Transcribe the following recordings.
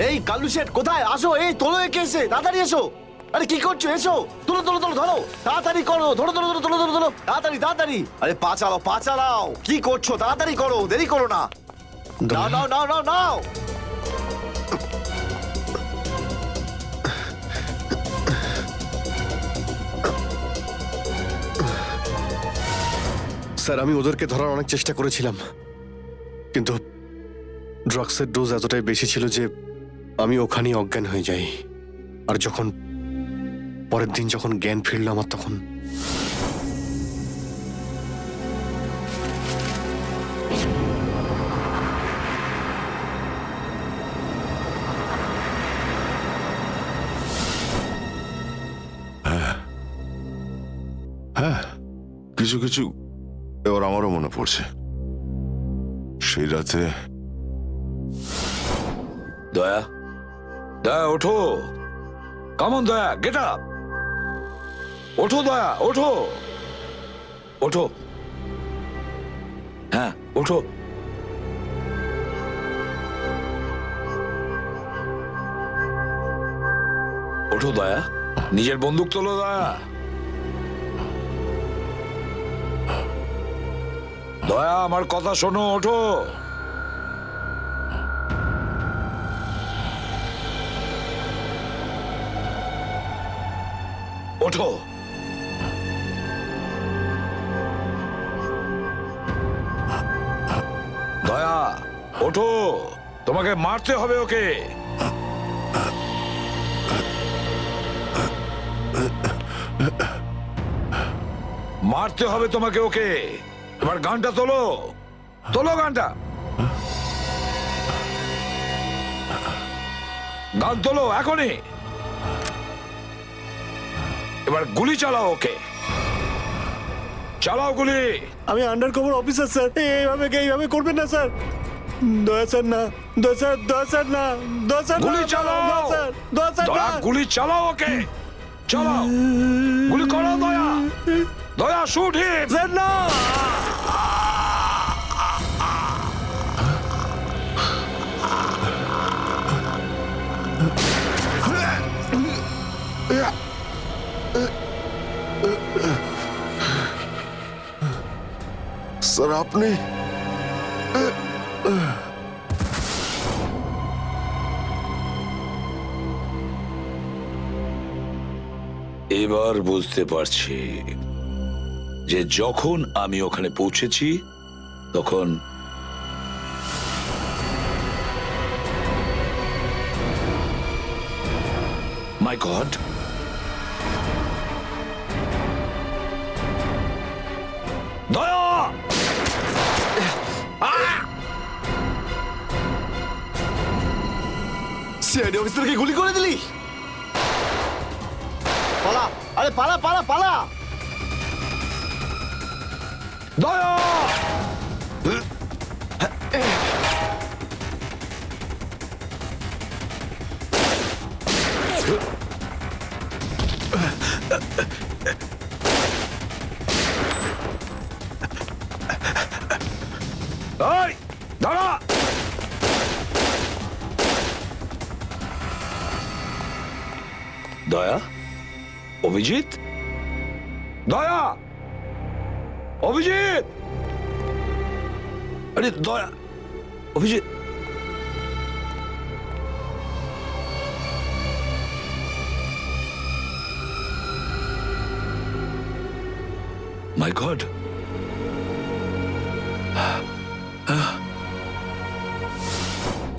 এই কালু শেঠ কোথায়? আসো, এই তোলো একে, এসে তাড়াতাড়ি এসো। আরে কি করছো? এসো, তোলো তোলো তোলো, ধরো তাড়াতাড়ি করো, ধরো ধরো ধরো, তোলো ধরো ধরো, তাড়াতাড়ি তাড়াতাড়ি। আরে পা চালাও, পা চালাও, কি করছো? তাড়াতাড়ি করো, দেরি করো না। নাও নাও নাও নাও নাও। স্যার, আমি ওদেরকে ধরার অনেক চেষ্টা করেছিলাম, কিন্তু ড্রাগসের ডোজ এতটাই বেশি ছিল যে আমি ওখানেই অজ্ঞান হয়ে যাই। আর যখন পরের দিন যখন জ্ঞান ফিরল আমার, তখন হ্যাঁ, কিছু কিছু এবার আমারও মনে পড়ছে। সেই রাতে দয়া, দয়া ওঠো। কামন দয়া, গেট আপ। ওঠো দয়া, ওঠো ওঠো। হ্যাঁ ওঠো। ওঠো দয়া, নিজের বন্দুক তোলো দয়া। দয়া আমার কথা শোনো, ওঠো। ওঠো। দয়া ওঠো, তোমাকে মারতে হবে ওকে। মারতে হবে তোমাকে ওকে। এবার গানটা তোলো, তোলো গানটা। গান তোলো এখনই। এবার গুলি চালাও ওকে, চালাও গুলি। আমি আন্ডার কভার অফিসার স্যার, এইভাবে করবেন না স্যার। দয়া স্যার না, দয়া স্যার, দয়া স্যার না, দয়া স্যার, গুলি চালাও। দয়া স্যার দয়া গুলি চালাও ওকে, চালাও গুলি করো দয়া। দয়া শুট হিট। স্যার না। স্যার আপনি এবার বুঝতে পারছি যে যখন আমি ওখানে পৌঁছেছি তখন মাই গড, দয়া। সিআইডি অফিসারকে গুলি করে দিলি? পালা, আরে পালা পালা পালা। দয়া এই দাঁড়া। দয়া, অভিজিৎ, দয়া, অভিজিৎ। আরে দয়া, অভিজিৎ। মাই গড,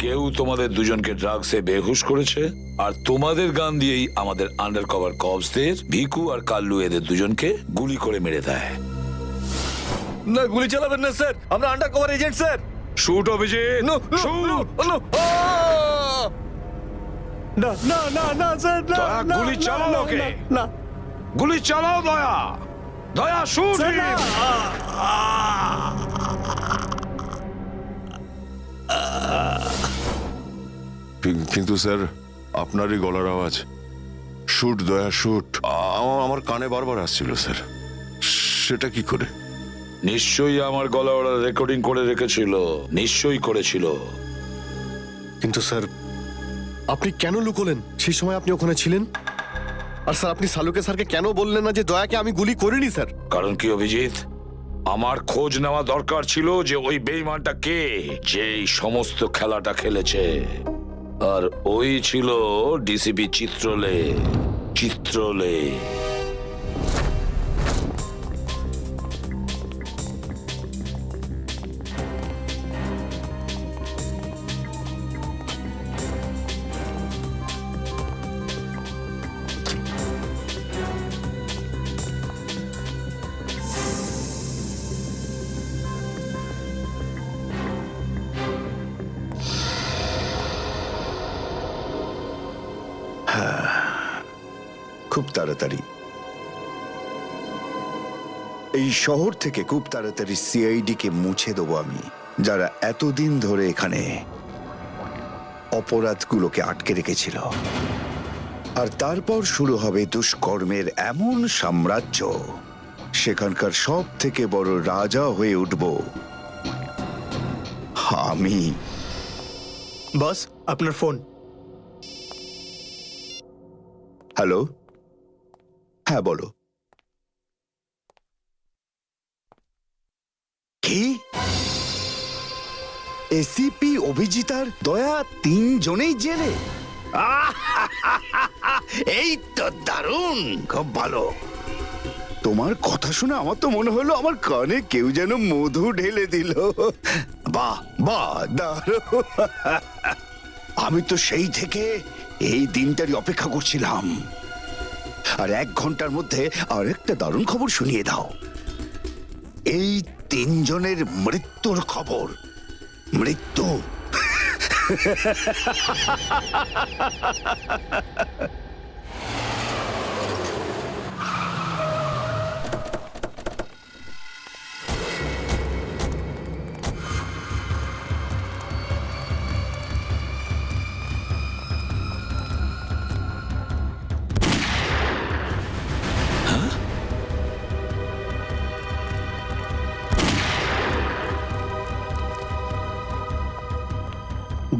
কেউ তোমাদের দুজনকে ড্রাগসে বেহুশ করেছে, আর তোমাদের গান দিয়েই আমাদের আন্ডার কভার কপসদের ভিকু আর কাল্লু এদের দুজনকে গুলি করে মেরে দেয়। না, গুলি চালাবেন না স্যার, আমরা under cover agent sir. Shoot Abhijit, shoot. না না না না স্যার, না, দয়া, না, গুলি না, চালাও না, ওকে। না, না, গুলি চালাও দয়া, দয়া শুট স্যার, না। হিম। কিন্তু স্যার আপনারই গলার আওয়াজ, শুট দয়া শুট, আমার কানে বারবার আসছিল স্যার। সেটা কি করে? নিশ্চয়ই আমার গলা ওরা রেকর্ডিং করে রেখেছিল, নিশ্চয়ই করেছিল। কিন্তু স্যার আপনি কেন লুকোলেন? সেই সময় আপনি ওখানে ছিলেন। আর স্যার আপনি সালুকে স্যারকে কেন বললেন না যে দয়াকে আমি গুলি করিনি স্যার? কারণ কি অভিজিৎ, আমার খোঁজ নেওয়া দরকার ছিল যে ওই বেঈমানটা কে, যে এই সমস্ত খেলাটা খেলেছে। আর ওই ছিল ডিসিপি চিত্রলে। চিত্রলে খুব তাড়াতাড়ি এই শহর থেকে খুব তাড়াতাড়ি সিআইডি কে মুছে দেবো আমি, যারা এতদিন ধরে এখানে অপরাধগুলোকে আটকে রেখেছিল। আর তারপর শুরু হবে দুষ্কর্মের এমন সাম্রাজ্য, সেখানকার সব থেকে বড় রাজা হয়ে উঠব আমি। বস, আপনার ফোন। হ্যালো, হ্যাঁ বলো। কি? এসিপি অভিজিতার দয়া 3 জনেই জেলে? এই তো দারুণ, খুব ভালো। তোমার কথা শুনে আমার তো মনে হলো আমার কানে কেউ যেন মধু ঢেলে দিল। বাহ বাহ, দারুণ। আমি তো সেই থেকে এই দিনটারই অপেক্ষা করছিলাম। আর 1 ঘন্টার মধ্যে আরেকটা দারুণ খবর শুনিয়ে দাও। এই 3 জনের মৃত্যুর খবর। মৃত্যু।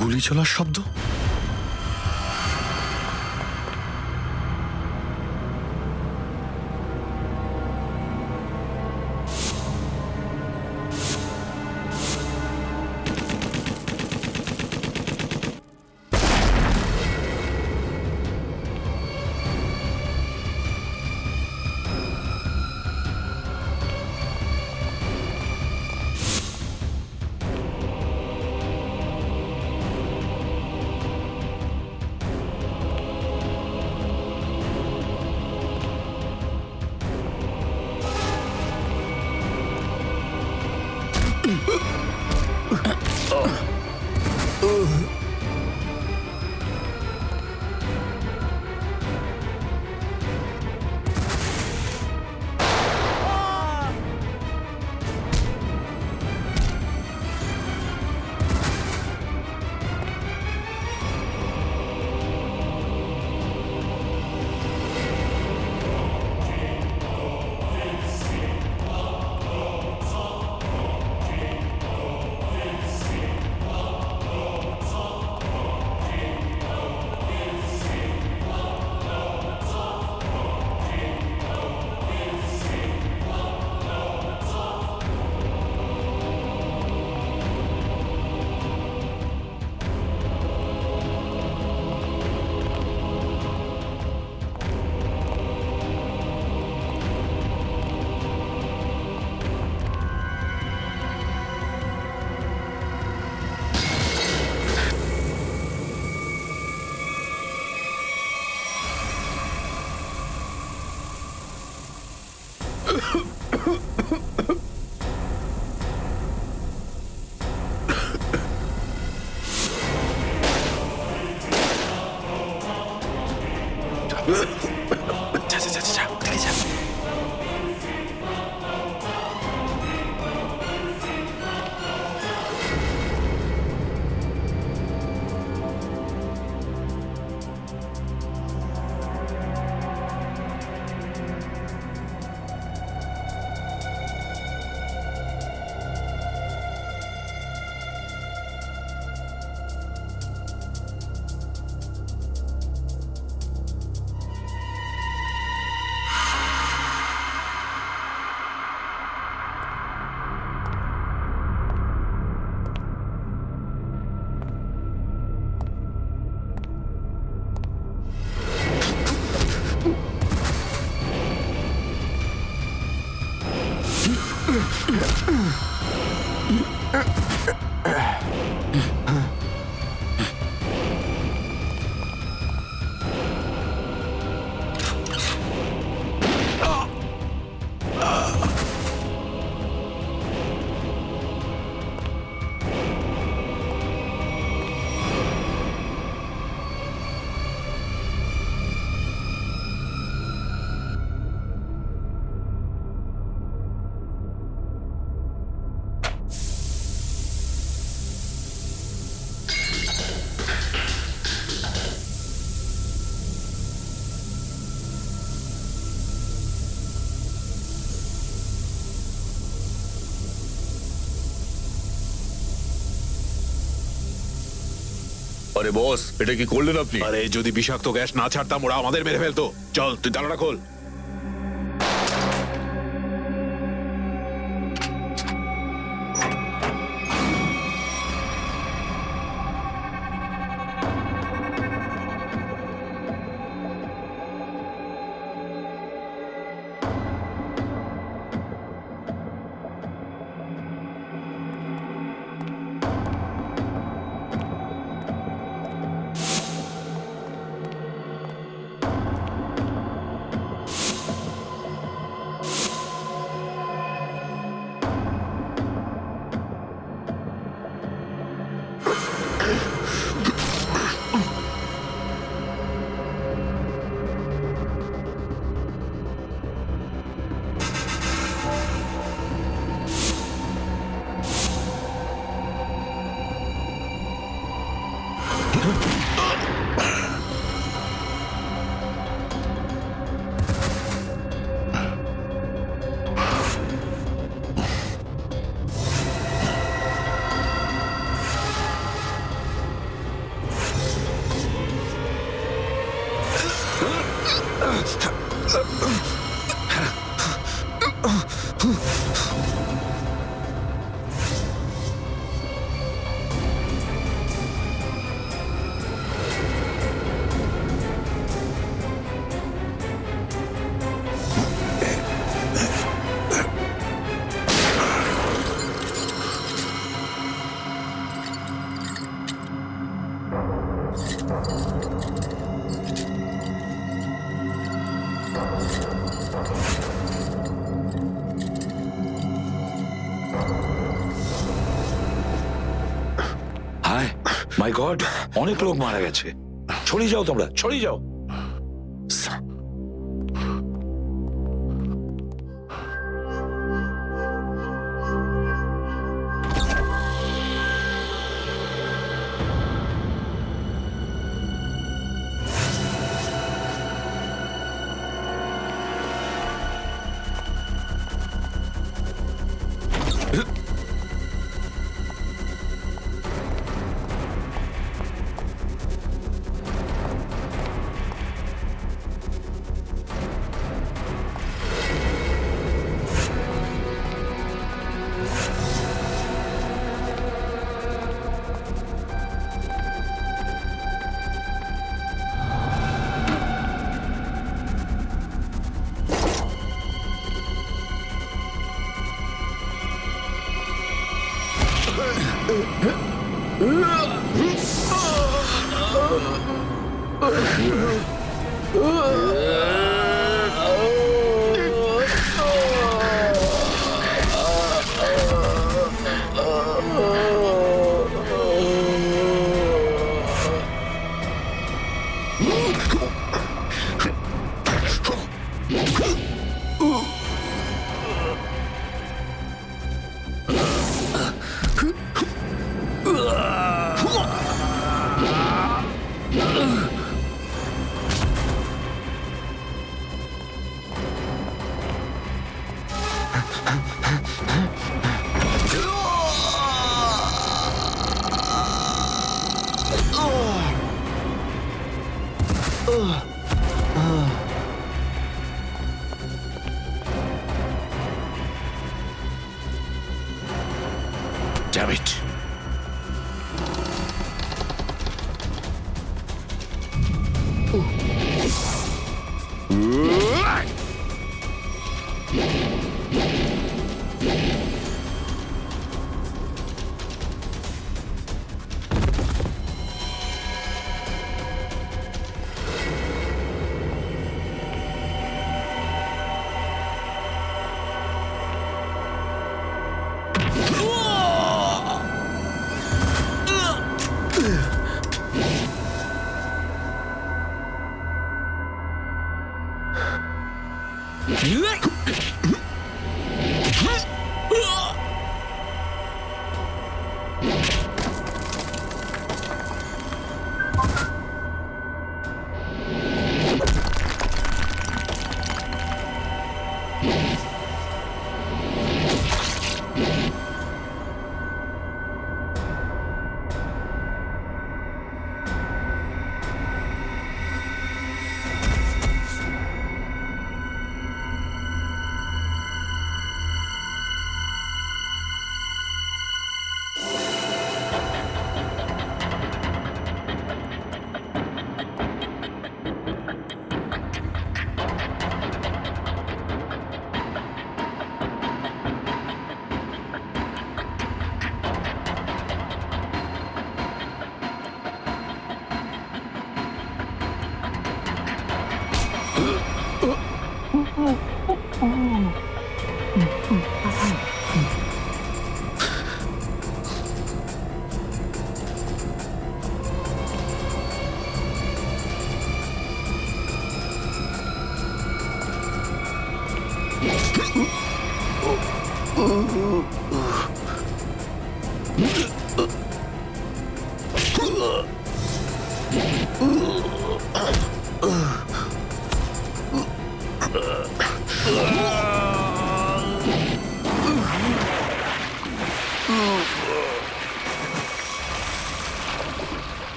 গুলি চলার শব্দ। আরে বস, এটা কি করলেন আপনি? আরে যদি বিষাক্ত গ্যাস না ছাড়তাম ওরা আমাদের মেরে ফেলতো। চল তুই জানালা খোল। হায় মাই গড, অনেক লোক মারা গেছে। ছড়িয়ে যাও তোমরা, ছড়িয়ে যাও। Damn it.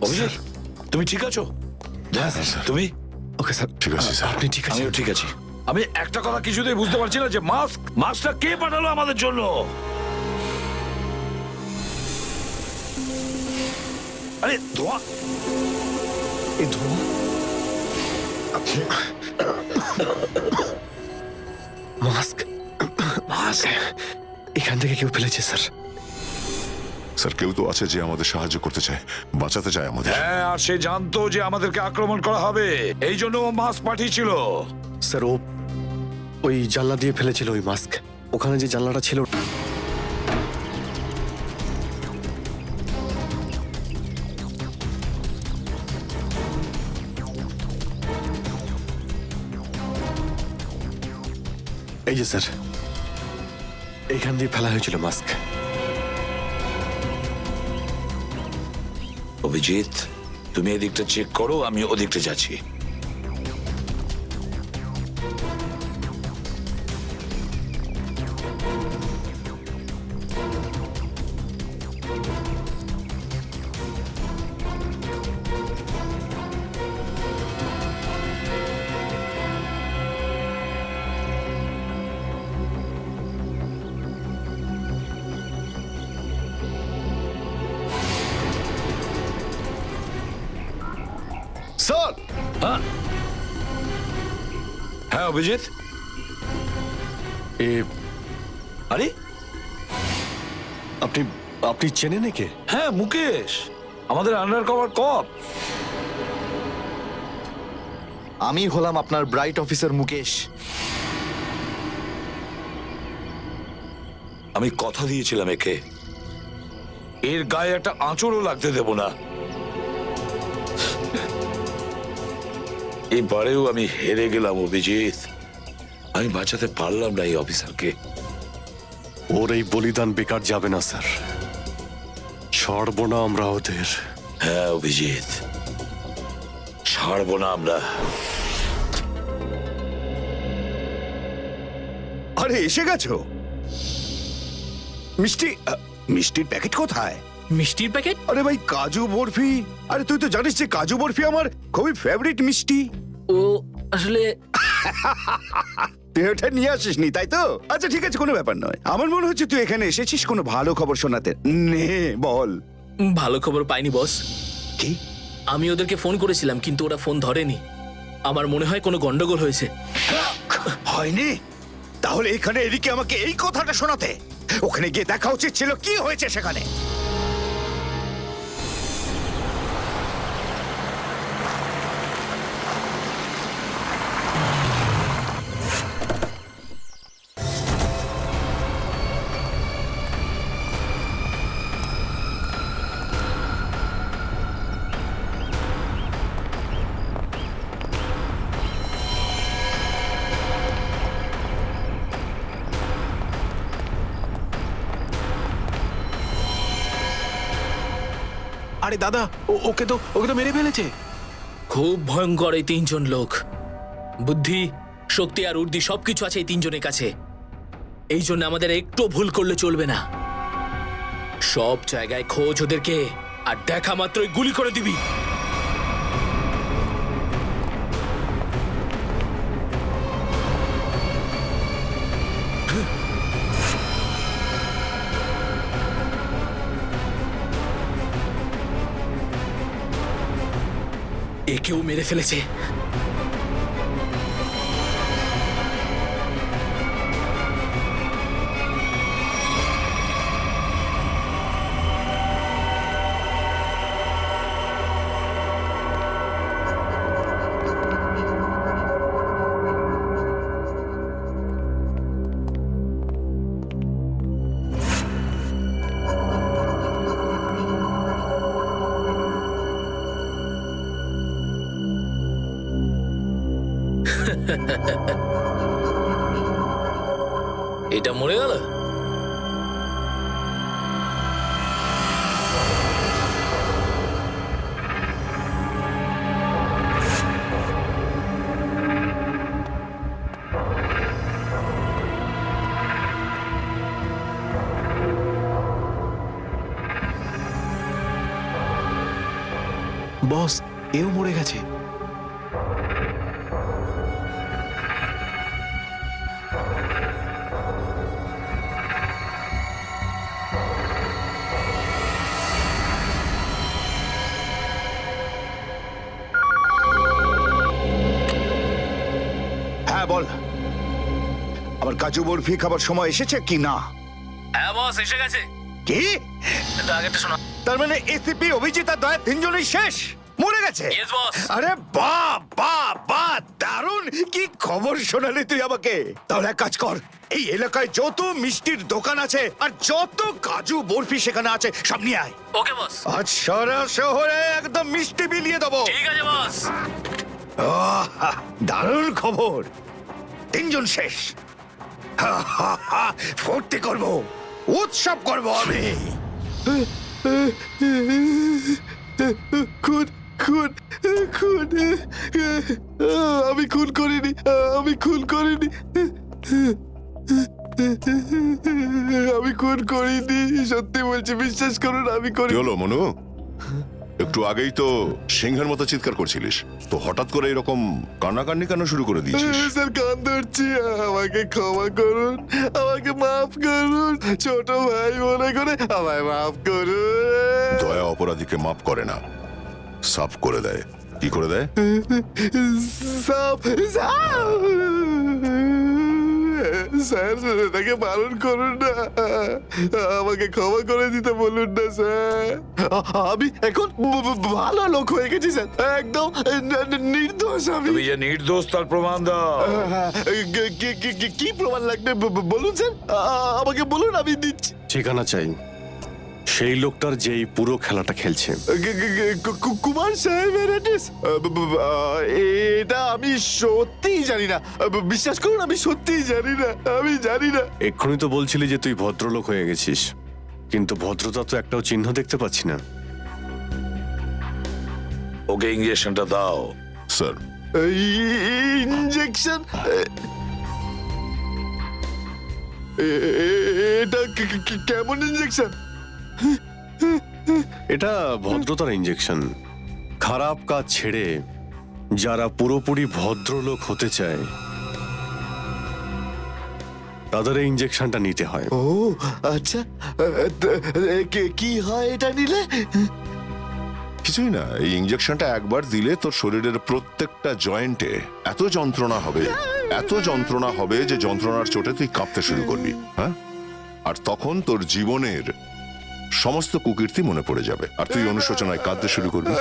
অভিজিৎ, তুমি ঠিক আছো? তুমি? ওকে স্যার, ঠিক আছে স্যার। আপনি ঠিক আছেন? আমিও ঠিক আছি। আমি একটা কথা কিছুতেই বুঝতে পারছি না যে মাস্কটা কে পাঠালো আমাদের জন্য? আরে ধোঁয়া! এই ধোঁয়া মাস্ক মাস্ক! এখান থেকে কেউ ফেলেছে স্যার। স্যার কেউ তো আছে যে আমাদের সাহায্য করতে চায়, বাঁচাতে চায় আমাদের। হ্যাঁ, আর সে জানতো যে আমাদেরকে আক্রমণ করা হবে, এই জন্য ও মাস্ক পাঠিয়েছিল। স্যার ও ওই জানলা দিয়ে ফেলেছিল ওই মাস্ক। ওখানে যে জানলাটা ছিল এই যে স্যার, এইখান দিয়ে ফেলা হয়েছিল মাস্ক। অভিজিৎ, তুমি এদিকটা চেক করো, আমি ওদিকটা যাচ্ছি। স্যার, হ্যাঁ অভিজিৎ, এ আরে আপনি আপনি চেনেন একে? হ্যাঁ, মুকেশ, আমাদের আন্ডার কভার কপ। আমি হলাম আপনার ব্রাইট অফিসার মুকেশ। আমি কথা দিয়েছিলাম একে, এর গায়ে একটা আঁচড়ও লাগতে দেব না। এবারেও আমি হেরে গেলাম অভিজিৎ। আমি বাঁচাতে পারলাম না এই অফিসারকে। ওর এই বলিদান বেকার যাবে না স্যার, ছাড়বো না আমরা ওদের। হ্যাঁ অভিজিৎ, ছাড়বো না আমরা। আরে এসে গেছো? মিষ্টির প্যাকেট কোথায়? মিষ্টির প্যাকেট? আরে ভাই, কাজু বরফি। আরে তুই তো জানিস যে কাজু বরফি আমার খুবই ফেভারিট মিষ্টি। ও আসলে তুই ওটা নিয়ে আসিসনি তাই তো? আচ্ছা ঠিক আছে, কোনো ব্যাপার নয়। আমার মনে হচ্ছে তুই এখানে এসেছিস কোনো ভালো খবর শোনাতে। নে বল। ভালো খবর পাইনি বস। কি? আমি ওদেরকে ফোন করেছিলাম কিন্তু ওরা ফোন ধরেনি। আমার মনে হয় কোনো গন্ডগোল হয়েছে। হয়নি? তাহলে এখানে এদিকে আমাকে এই কথাটা শোনাতে? ওখানে গিয়ে দেখা উচিত ছিল কি হয়েছে সেখানে। আরে দাদা, ওকে তো মেরে ফেলেছে। খুব ভয়ঙ্কর এই তিনজন লোক। বুদ্ধি, শক্তি আর উর্দি সবকিছু আছে এই তিনজনের কাছে। এই জন্য আমাদের একটু ভুল করলে চলবে না। সব জায়গায় খোঁজ ওদেরকে, আর দেখা মাত্রই গুলি করে দিবি। একেও মেরে ফেলেছে। এটা মরে গেল। বস, এও মরে গেছে। হ্যাঁ বল, আমার কাজু বরফি খাবার সময় এসেছে কি না? হ্যাঁ বস, এসে গেছে। কি? আগেরটা শোনা। তার মানে এসিপি, অভিজিৎ আর দয়া তিনজনই শেষ, মরে গেছে? Yes, boss. আরে বাহ বাহ বাহ, দারুণ! কি খবর শোনালি তুই আমাকে। তাহলে এক কাজ কর, এই এলাকায় যত মিষ্টির দোকান আছে আর যত কাজু বরফি সেখানে আছে সব নিয়ে আয়। ওকে বস। আজ সারা শহরে একদম মিষ্টি বিলিয়ে দেবো। ঠিক আছে বস। আহ, দারুণ খবর, তিনজন শেষ। হা, হা, হা, ফুর্তি করব, উৎসব করব আমি। খুন খুন খুন আমি খুন করিনি, আমি খুন করিনি, আমি খুন করিনি, সত্যি বলছি, বিশ্বাস করুন আমি কি করি। হলো মনু? একটু আগেই তো সিংহের মতো চিৎকার করছিলিস, তো হঠাৎ করে এরকম কান্নাকান্নি কেন শুরু করে দিয়েছিস? স্যার, কান ধরছি, আমাকে ক্ষমা করুন, আমাকে মাফ করুন, ছোট ভাই মনে করে আমায় মাফ করুন। দয়া অপরাধীকে মাফ করে না, সাফ করে দেয়। কি করে দেয়? সাপ সাপ স্যার, তাকে বারণ করুন না, আমাকে ক্ষমা করে দিতে বলুন না স্যার। আমি এখন ভালো লোক হয়ে গেছি স্যার, একদম নির্দোষ আমি। তুমি যে নির্দোষ তার প্রমাণ দাও। কি প্রমাণ লাগবে বলুন স্যার, আমাকে বলুন, আমি দিচ্ছি। ঠিকানা চাই সেই লোকটার যেই পুরো খেলাটা খেলছে। কুমার সাহেবের অ্যাড্রেস? এটা আমি সত্যিই জানি না, বিশ্বাস করুন, আমি সত্যিই জানি না, আমি জানি না। এক্ষুনি তো বলছিলি যে তুই ভদ্রলোক হয়ে গেছিস, কিন্তু ভদ্রতা তো একটাও চিহ্ন দেখতে পাচ্ছি না। ওকে ইঞ্জেকশনটা দাও। Sir, injection? এটা কেমন ইঞ্জেকশন? এটা ভদ্রতার ইঞ্জেকশন। খারাপ কাজ ছেড়ে যারা পুরোপুরি ভদ্রলোক হতে চায় তাদের এই ইঞ্জেকশনটা নিতে হয়। ও আচ্ছা, কি হয় এটা নিলে? কিছুই না, এই ইঞ্জেকশনটা একবার দিলে তোর শরীরের প্রত্যেকটা জয়েন্টে এত যন্ত্রণা হবে, এত যন্ত্রণা হবে যে যন্ত্রণার চোটে তুই কাঁপতে শুরু করবি। হ্যাঁ, আর তখন তোর জীবনের সমস্ত কুকীর্তি মনে পড়ে যাবে, আর তুই অনুশোচনায় কাঁদতে শুরু করবি।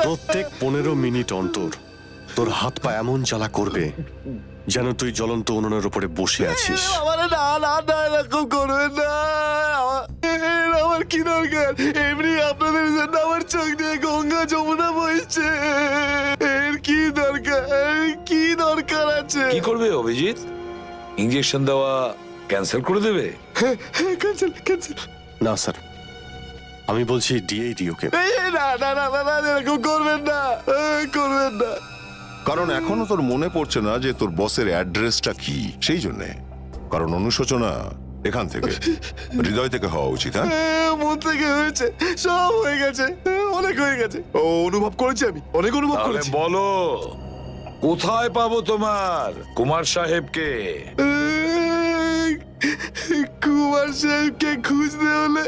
প্রত্যেক 15 মিনিট অন্তর তোর হাত পা এমন জ্বালা করবে যেন তুই জ্বলন্ত উনুনের উপরে বসে আছিস। আমার না না না, এরকম করবেন না, আমার কি দরকার? এমনি আপনাদের জন্য আমার চোখ দিয়ে গঙ্গা যমুনা বইছে, এর কি দরকার? কি দরকার আছে? কি করবে অভিজিৎ? ইঞ্জেকশন দেওয়া ক্যান্সেল করে দেবে? Cancel cancel. না স্যার, আমি বলছি দিয়েই দি ওকে। না না না না, এরকম করবেন না, করবেন না। কারণ এখনো তোর মনে পড়ছে না যে তোর বসের অ্যাড্রেসটা কি, সেই জন্যে। কারণ অনুশোচনা এখান থেকে হৃদয় থেকে হওয়া উচিত। হ্যাঁ, মন থেকে হয়েছে, সব হয়ে গেছে, অনেক হয়ে গেছে। ও অনুভব করেছি, আমি অনেক অনুভব তাহলে করেছি। বলো, কোথায় পাবো তোমার কুমার সাহেবকে? কুমার সাহেবকে খুঁজতে হলে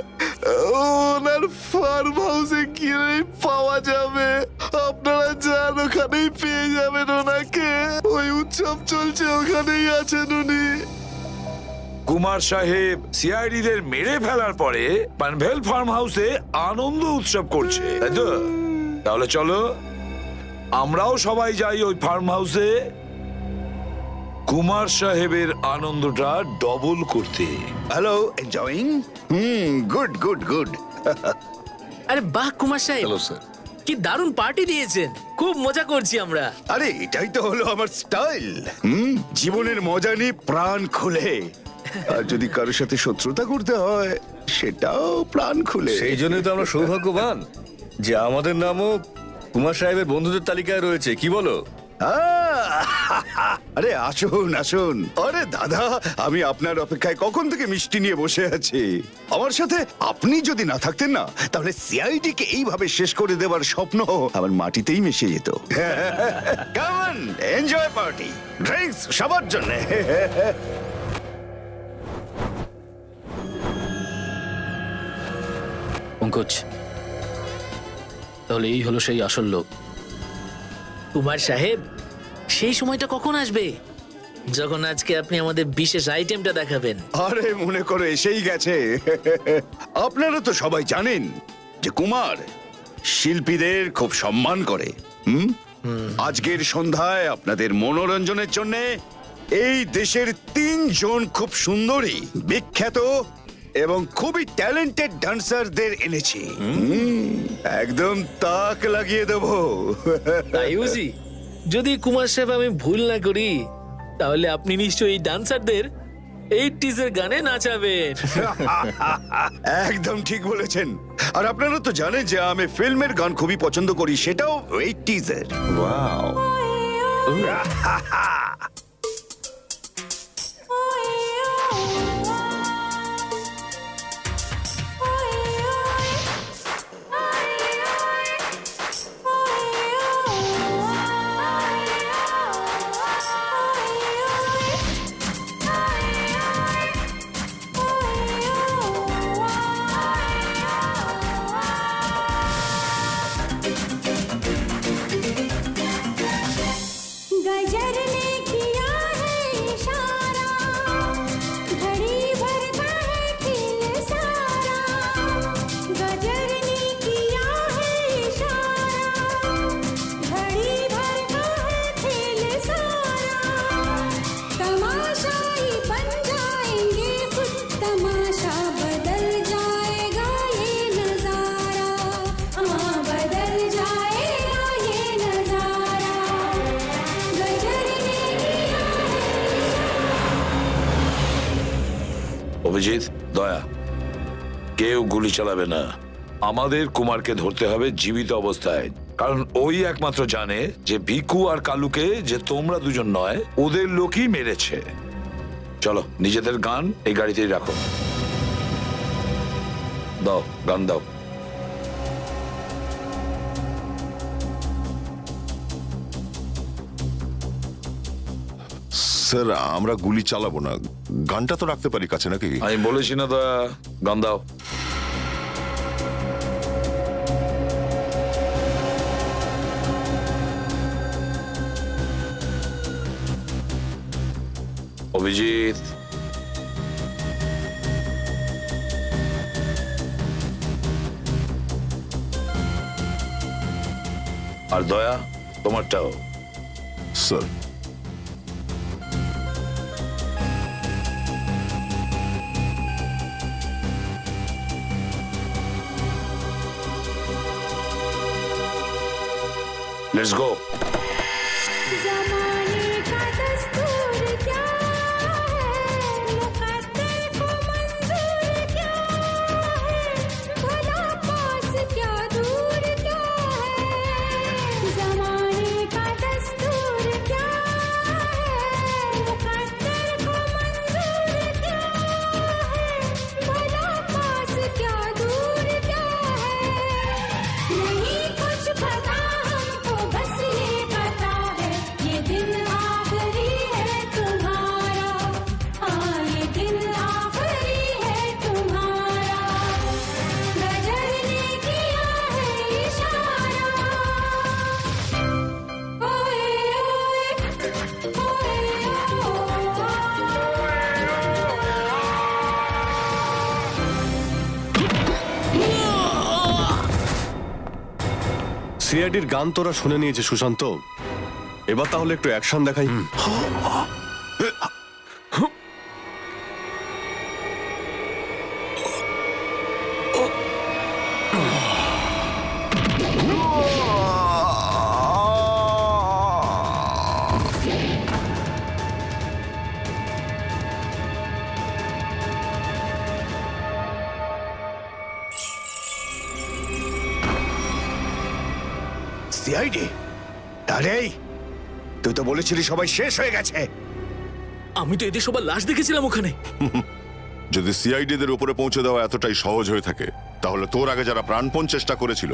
ওনার ফার্ম হাউসে গিয়ে পাওয়া যাবে। আপনারা যান, ওখানেই পেয়ে যাবেন ওনাকে। ওই উৎসব চলছে, ওখানেই আছেন উনি। কুমার সাহেব সিআইডিদের মেরে ফেলার পরে পানভেল ফার্ম হাউসে আনন্দ উৎসব করছে, তাই তো? তাহলে চলো আমরাও সবাই যাই ওই ফার্ম হাউসে কুমার সাহেবের আনন্দটা ডবল করতে। Hello, enjoying? Good good good. আরে বাহ কুমার সাহেব, হ্যালো স্যার। কি দারুণ পার্টি দিয়েছেন, খুব মজা করছি আমরা। আরে এটাই তো হলো আমার স্টাইল। জীবনের মজা নিয়ে প্রাণ খুলে, আর যদি কারোর সাথে শত্রুতা করতে হয় সেটাও প্রাণ খুলে। সেই জন্যই তো আমরা সৌভাগ্যবান যে আমাদের নামও কুমার সাহেবের বন্ধুদের তালিকায় রয়েছে, কি বলো? আরে আসুন আসুন। আরে দাদা, আমি আপনার অপেক্ষায় কখন থেকে মিষ্টি নিয়ে বসে আছি। আমার সাথে আপনি যদি না থাকতেন না, তাহলে সিআইডি কে এইভাবে শেষ করে দেওয়ার স্বপ্ন আমার মাটিতেই মিশে যেত। Come on, enjoy party, drinks সবার জন্য। পঙ্কজ, তাহলে এই হলো সেই আসল লোক। কুমার সাহেব, সেই সময়টা কখন আসবে যখন আজকে আপনি আমাদের বিশেষ আইটেমটা দেখাবেন? আরে মনে করো এসেই গেছে। আপনারা তো সবাই জানেন যে কুমার শিল্পীদের খুব সম্মান করে। আজকের সন্ধ্যায় আপনাদের মনোরঞ্জনের জন্য এই দেশের 3 জন খুব সুন্দরী, বিখ্যাত এবং খুবই ট্যালেন্টেড ডান্সারদের এনেছি। একদম তাক লাগিয়ে দেবো। তাই বুঝি? যদি কুমার সাহেব আমি ভুল না করি, তাহলে আপনি নিশ্চয়ই এই ডান্সারদের 80s এর গানে নাচাবেন। একদম ঠিক বলেছেন। আর আপনারা তো জানেন যে আমি ফিল্মের গান খুবই পছন্দ করি, সেটাও 80s এর। ওয়াও। गजर ने किया है इशारा, घड़ी भर का है खेल सारा। गजर ने किया है इशारा, घड़ी भर का है खेल सारा। तमाशाई बन जाएंगे खुद, तमाशा बदल जाएगा ये नजारा। हाँ, बदल जाएगा ये नजारा। অভিজিৎ, দয়া, কেউ গুলি চালাবে না। আমাদের কুমারকে ধরতে হবে জীবিত অবস্থায়, কারণ ওই একমাত্র জানে যে ভিকু আর কালুকে যে তোমরা দুজন নয়, ওদের লোকই মেরেছে। চলো, নিজেদের গান এই গাড়িতেই রাখো। দাও, গান দাও। স্যার, আমরা গুলি চালাবো না, গানটা তো রাখতে পারি কাছে নাকি? আমি বলেছি না দয়া, গান দাও। অভিজিৎ, আর দয়া, তোমারটাও। Sir, let's go. ज़माने का दस्तूर क्या है, मुक़द्दर को मंजूर क्या है, भला पास क्या दूर क्या है। ज़माने का दस्तूर क्या है, मुक़द्दर को मंजूर সিআইডির গান তোরা শুনে নিয়েছে সুশান্ত, এবার তাহলে একটু অ্যাকশন দেখাই। সিআইডি? আরে তুই তো বলেছিলি সবাই শেষ হয়ে গেছে। আমি তো এদের সবার লাশ দেখেছিলাম ওখানে। যদি সিআইডিদের উপরে পৌঁছে দেওয়া এতটাই সহজ হয়ে থাকে, তাহলে তোর আগে যারা প্রাণপণ চেষ্টা করেছিল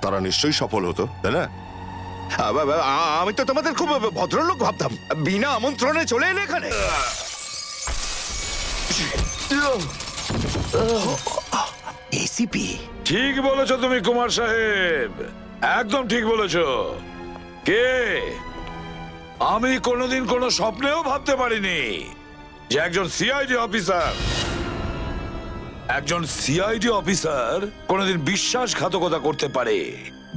তারা নিশ্চয়ই সফল হতো, তাই না? আমি তো তোমাদের খুব ভদ্রলোক ভাবতাম, বিনা আমন্ত্রণে চলে এলে এখানে। এসিপি? ঠিক বলেছো তুমি কুমার সাহেব, একদম ঠিক বলেছো। কে? আমি কোনোদিন কোনো স্বপ্নেও ভাবতে পারিনি যে একজন সিআইডি অফিসার কোনোদিন বিশ্বাসঘাতকতা করতে পারে,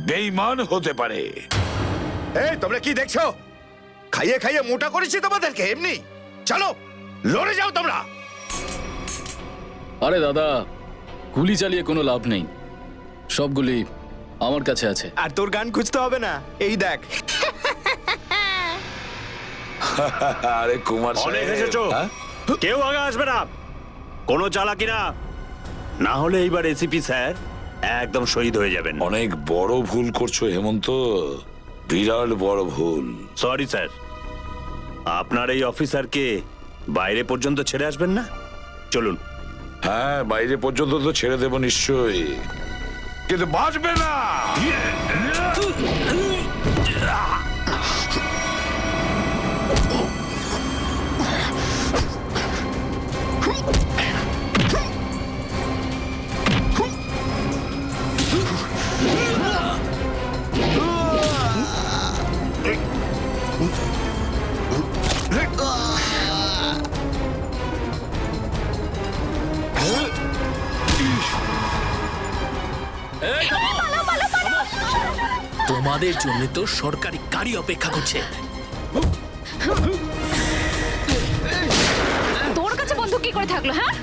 বেঈমান হতে পারে। এই তোমরা কি দেখছো? খাইয়ে খাইয়ে মোটা করেছি তোমাদেরকে এমনি। চলো লড়ে যাও তোমরা। আরে দাদা, গুলি চালিয়ে কোনো লাভ নেই, সবগুলি আমার কাছে আছে। আর তোর গান খুঁজতে হবে না, এই দেখ। আরে কুমার অনেক সাহেব, এসেছো, হ্যাঁ? কেউ আগে আসবে না, কোনো চালাকি না, না হলে এইবার এসিপি স্যার একদম শহীদ হয়ে যাবেন। অনেক বড় ভুল করছো হেমন্ত, বিরাট বড় ভুল। সরি স্যার, আপনার এই অফিসারকে বাইরে পর্যন্ত ছেড়ে আসবেন না? চলুন। হ্যাঁ, বাইরে পর্যন্ত তো ছেড়ে দেবো নিশ্চয়ই, কিন্তু বাঁচবে না। তোমাদের জন্য তো সরকারি গাড়ি অপেক্ষা করছে। তোর কাছে বন্দুক কি করে থাকলো? হ্যাঁ,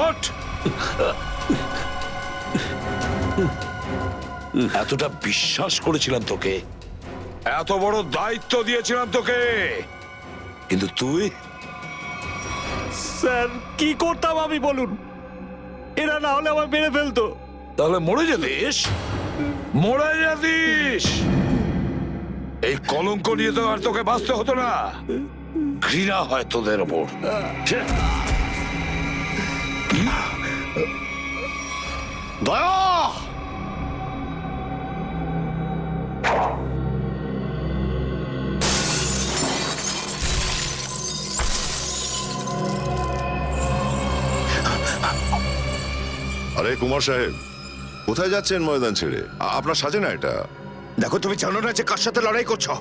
ওঠ! এতটা বিশ্বাস করেছিলাম তোকে, এত বড় দায়িত্ব দিয়েছিলাম তোকে, কিন্তু স্যার কি করতাম আমি বলুন, এরা না হলে আমার মেরে ফেলতো। তাহলে মরে যেতিস, মরে যেতিস। এই কলঙ্ক নিয়ে তো আর তোকে বাঁচতে হতো না। ঘৃণা হয় তোদের ওপর। দয়া! আরে কুমার সাহেব, কোথায় যাচ্ছেন ময়দান ছেড়ে? আপনার সাজে না এটা। দেখো, তুমি জানো না যে কার সাথে লড়াই করছো?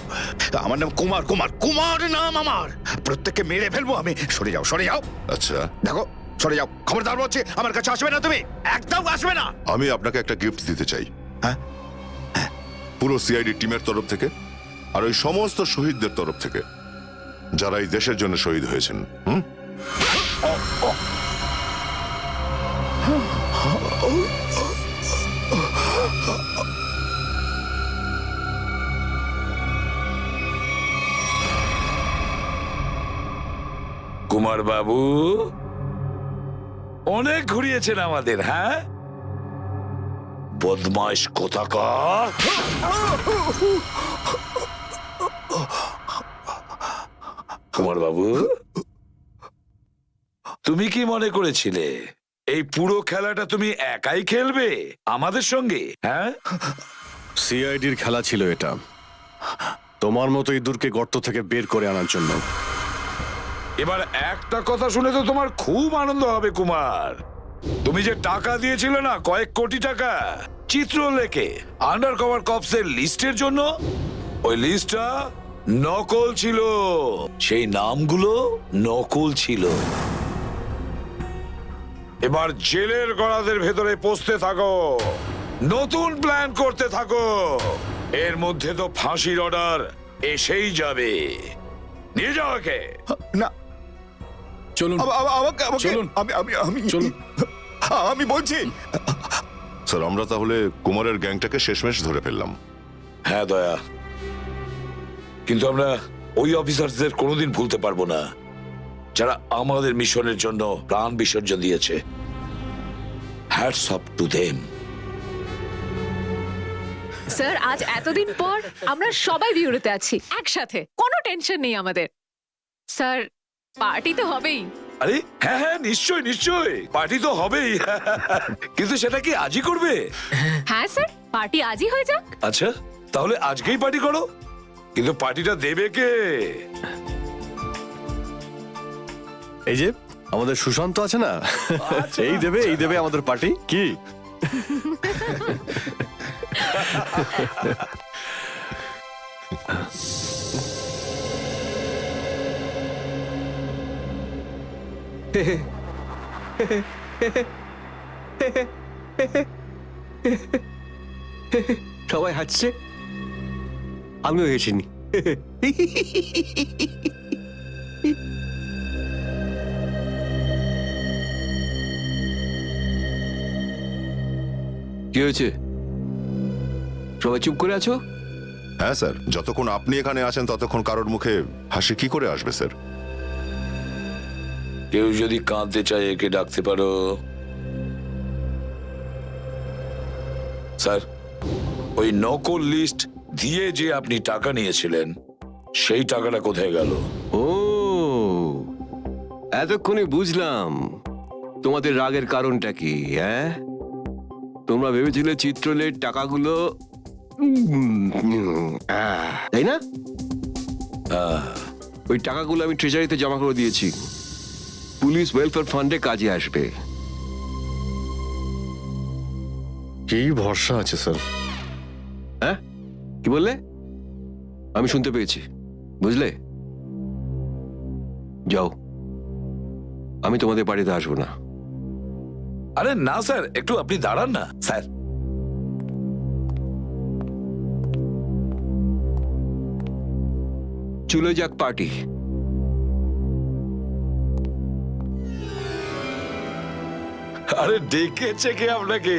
আমার নাম কুমার, কুমার, কুমার নাম আমার। প্রত্যেককে মেরে ফেলবো আমি। সরে যাও, সরে যাও। আচ্ছা, দেখো, সরে যাও। খবরদার বলছি, আমার কাছে আসবে না তুমি, একদম আসবে না। আমি আপনাকে একটা গিফট দিতে চাই। হ্যাঁ? পুরো সিআইডি টিমের তরফ থেকে আর ওই সমস্ত শহীদদের তরফ থেকে যারা এই দেশের জন্য শহীদ হয়েছেন। হুম? কুমার বাবু অনেক ঘুরিয়েছেন আমাদের, হ্যাঁ? বদমাইশ কোথাকার। কুমার বাবু, তুমি কি মনে করেছিলে এই পুরো খেলাটা তুমি একাই খেলবে আমাদের সঙ্গে? হ্যাঁ, সিআইডির খেলা ছিল এটা, তোমার মতো ইঁদুরকে গর্ত থেকে বের করে আনার জন্য। এবার একটা কথা শুনে তো তোমার খুব আনন্দ হবে কুমার। তুমি যে টাকা দিয়েছিলে না, কয়েক কোটি টাকা চিত্রলেখে আন্ডার কভার কপসের লিস্টের জন্য, ওই লিস্টটা নকল ছিল। সেই নামগুলো নকল ছিল। এবার জেলের গড়াদের ভেতরে পৌঁছতে থাকো, নতুন প্ল্যান করতে থাকো। এর মধ্যে তো ফাঁসির অর্ডার এসেই যাবে। নিয়ে যাও একে। না, চলুন চলুন। চলুন। আমি বলছি। স্যার, আমরা তাহলে কুমারের গ্যাংটাকে শেষমেশ ধরে ফেললাম। হ্যাঁ দয়া, কিন্তু আমরা ওই অফিসারদের কোনোদিন ভুলতে পারবো না যারা আমাদের মিশনের জন্য প্রাণ বিসর্জন দিয়েছে। Hats off to them. Sir, আজ এতদিন পর আমরা সবাই বিউরোতে আছি একসাথে, কোনো টেনশন নেই আমাদের। স্যার, পার্টি তো হবেই। আরে হ্যাঁ হ্যাঁ, নিশ্চয় নিশ্চয়, পার্টি তো হবেই। কিন্তু সেটা কি আজই করবে? হ্যাঁ স্যার, পার্টি আজই হয়ে যাক। আচ্ছা, তাহলে আজকেই পার্টি করো। কিন্তু পার্টিটা দেবে কে? এই যে আমাদের সুশান্ত আছে না, এই দেবে আমাদের পার্টি। কি সবাই হাসছে, আমিও হেসিনি। কি হয়েছে? সবাই চুপ করে আছো? হ্যাঁ স্যার, যতক্ষণ আপনি এখানে আছেন ততক্ষণ কারোর মুখে হাসি কি করে আসবে স্যার? কেউ যদি কাঁদতে চায় একে ডাকতে পারো। স্যার, ওই নকল লিস্ট দিয়ে যে আপনি টাকা নিয়েছিলেন, সেই টাকাটা কোথায় গেল? ও, এতক্ষণে বুঝলাম তোমাদের রাগের কারণটা কি। হ্যাঁ, তোমরা ভেবেছিলে চিত্রলের টাকাগুলো তাই না? ওই টাকাগুলো আমি ট্রেজারিতে জমা করে দিয়েছি, পুলিশ ওয়েলফেয়ার ফান্ডে কাজে আসবে। কি ভরসা আছে স্যার? হ্যাঁ, কি বললে? আমি শুনতে পেয়েছি, বুঝলে? যাও, আমি তোমাদের বাড়িতে আসবো না। আরে না স্যার, একটু আপনি দাঁড়ান না স্যার। চলে যাক পার্টি। আরে ডেকেছে কে আপনাকে?